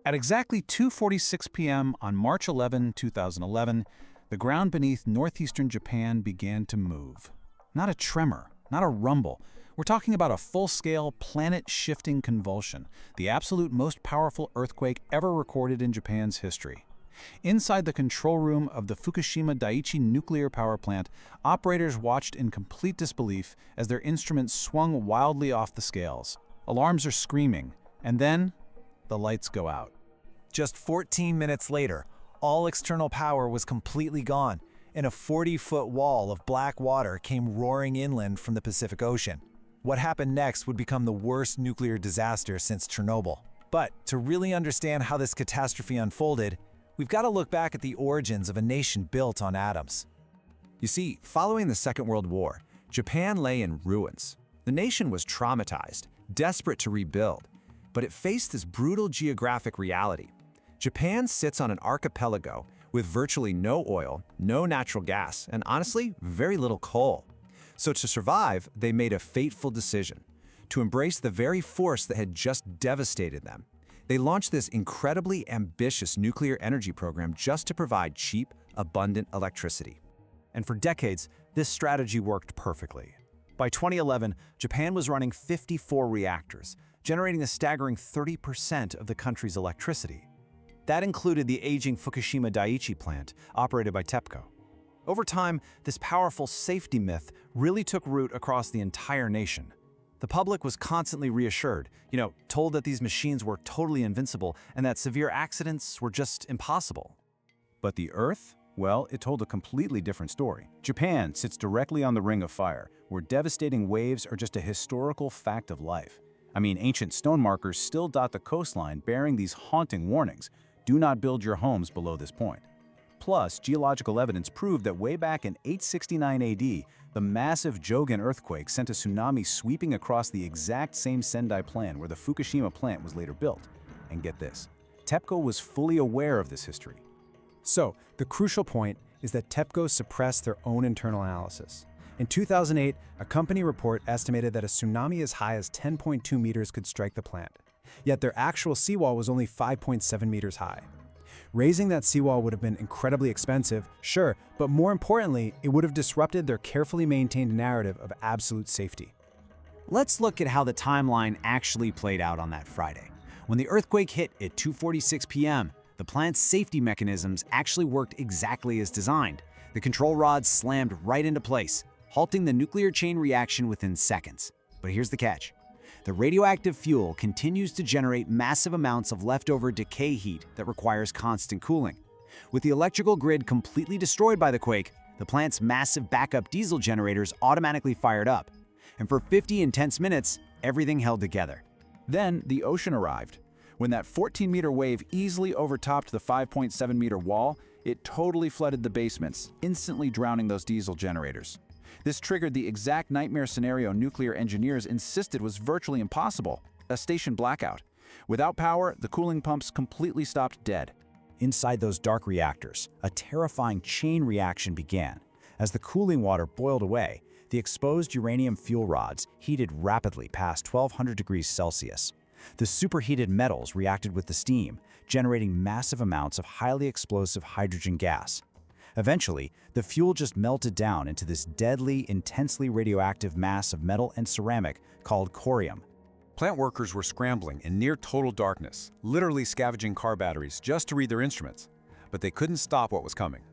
At exactly 2:46 p.m. on March 11, 2011, the ground beneath northeastern Japan began to move. Not a tremor, not a rumble. We're talking about a full-scale, planet-shifting convulsion, the absolute most powerful earthquake ever recorded in Japan's history. Inside the control room of the Fukushima Daiichi nuclear power plant, operators watched in complete disbelief as their instruments swung wildly off the scales. Alarms are screaming, and then the lights go out. Just 14 minutes later, all external power was completely gone, and a 40-foot wall of black water came roaring inland from the Pacific Ocean. What happened next would become the worst nuclear disaster since Chernobyl. But to really understand how this catastrophe unfolded, we've got to look back at the origins of a nation built on atoms. You see, following the Second World War, Japan lay in ruins. The nation was traumatized, desperate to rebuild, but it faced this brutal geographic reality. Japan sits on an archipelago with virtually no oil, no natural gas, and honestly, very little coal. So to survive, they made a fateful decision: to embrace the very force that had just devastated them. They launched this incredibly ambitious nuclear energy program just to provide cheap, abundant electricity. And for decades, this strategy worked perfectly. By 2011, Japan was running 54 reactors, generating a staggering 30% of the country's electricity. That included the aging Fukushima Daiichi plant, operated by TEPCO. Over time, this powerful safety myth really took root across the entire nation. The public was constantly reassured, told that these machines were totally invincible and that severe accidents were just impossible. But the Earth? Well, it told a completely different story. Japan sits directly on the Ring of Fire, where devastating waves are just a historical fact of life. Ancient stone markers still dot the coastline, bearing these haunting warnings: do not build your homes below this point. Plus, geological evidence proved that way back in 869 AD, the massive Jogan earthquake sent a tsunami sweeping across the exact same Sendai plan where the Fukushima plant was later built. And get this, TEPCO was fully aware of this history. So, the crucial point is that TEPCO suppressed their own internal analysis. In 2008, a company report estimated that a tsunami as high as 10.2 meters could strike the plant. Yet their actual seawall was only 5.7 meters high. Raising that seawall would have been incredibly expensive, sure, but more importantly, it would have disrupted their carefully maintained narrative of absolute safety. Let's look at how the timeline actually played out on that Friday. When the earthquake hit at 2:46 p.m., the plant's safety mechanisms actually worked exactly as designed. The control rods slammed right into place, halting the nuclear chain reaction within seconds. But here's the catch. The radioactive fuel continues to generate massive amounts of leftover decay heat that requires constant cooling. With the electrical grid completely destroyed by the quake, the plant's massive backup diesel generators automatically fired up. And for 50 intense minutes, everything held together. Then the ocean arrived. When that 14-meter wave easily overtopped the 5.7-meter wall, it totally flooded the basements, instantly drowning those diesel generators. This triggered the exact nightmare scenario nuclear engineers insisted was virtually impossible: a station blackout. Without power, the cooling pumps completely stopped dead. Inside those dark reactors, a terrifying chain reaction began. As the cooling water boiled away, the exposed uranium fuel rods heated rapidly past 1200 degrees Celsius. The superheated metals reacted with the steam, generating massive amounts of highly explosive hydrogen gas. Eventually, the fuel just melted down into this deadly, intensely radioactive mass of metal and ceramic called corium. Plant workers were scrambling in near total darkness, literally scavenging car batteries just to read their instruments. But they couldn't stop what was coming.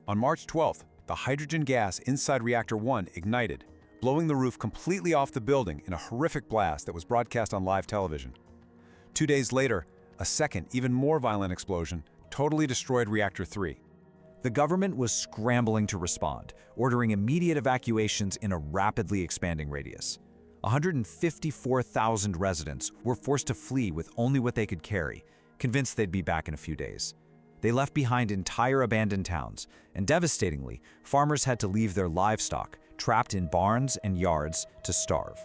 On March 12th, the hydrogen gas inside Reactor 1 ignited, blowing the roof completely off the building in a horrific blast that was broadcast on live television. 2 days later, a second, even more violent explosion totally destroyed Reactor 3. The government was scrambling to respond, ordering immediate evacuations in a rapidly expanding radius. 154,000 residents were forced to flee with only what they could carry, convinced they'd be back in a few days. They left behind entire abandoned towns, and devastatingly, farmers had to leave their livestock, trapped in barns and yards, to starve.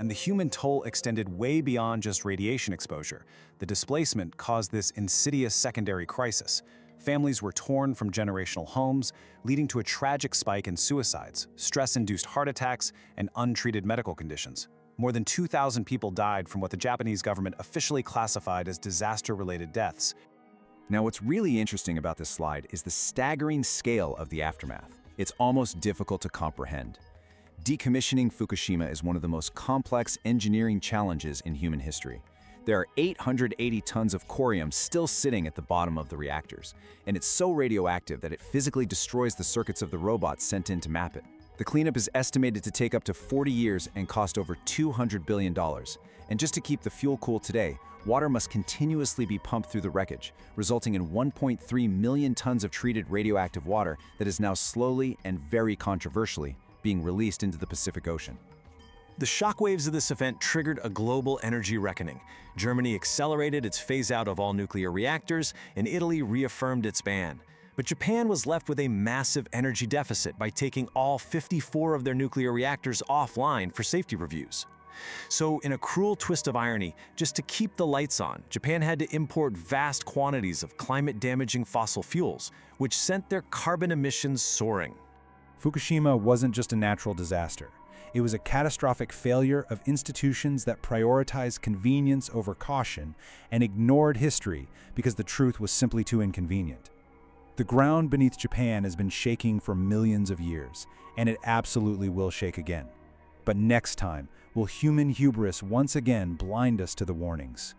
And the human toll extended way beyond just radiation exposure. The displacement caused this insidious secondary crisis. Families were torn from generational homes, leading to a tragic spike in suicides, stress-induced heart attacks, and untreated medical conditions. More than 2,000 people died from what the Japanese government officially classified as disaster-related deaths. Now, what's really interesting about this slide is the staggering scale of the aftermath. It's almost difficult to comprehend. Decommissioning Fukushima is one of the most complex engineering challenges in human history. There are 880 tons of corium still sitting at the bottom of the reactors, and it's so radioactive that it physically destroys the circuits of the robots sent in to map it. The cleanup is estimated to take up to 40 years and cost over $200 billion. And just to keep the fuel cool today, water must continuously be pumped through the wreckage, resulting in 1.3 million tons of treated radioactive water that is now slowly and very controversially being released into the Pacific Ocean. The shockwaves of this event triggered a global energy reckoning. Germany accelerated its phase-out of all nuclear reactors, and Italy reaffirmed its ban. But Japan was left with a massive energy deficit by taking all 54 of their nuclear reactors offline for safety reviews. So, in a cruel twist of irony, just to keep the lights on, Japan had to import vast quantities of climate-damaging fossil fuels, which sent their carbon emissions soaring. Fukushima wasn't just a natural disaster. It was a catastrophic failure of institutions that prioritized convenience over caution and ignored history because the truth was simply too inconvenient. The ground beneath Japan has been shaking for millions of years, and it absolutely will shake again. But next time, will human hubris once again blind us to the warnings?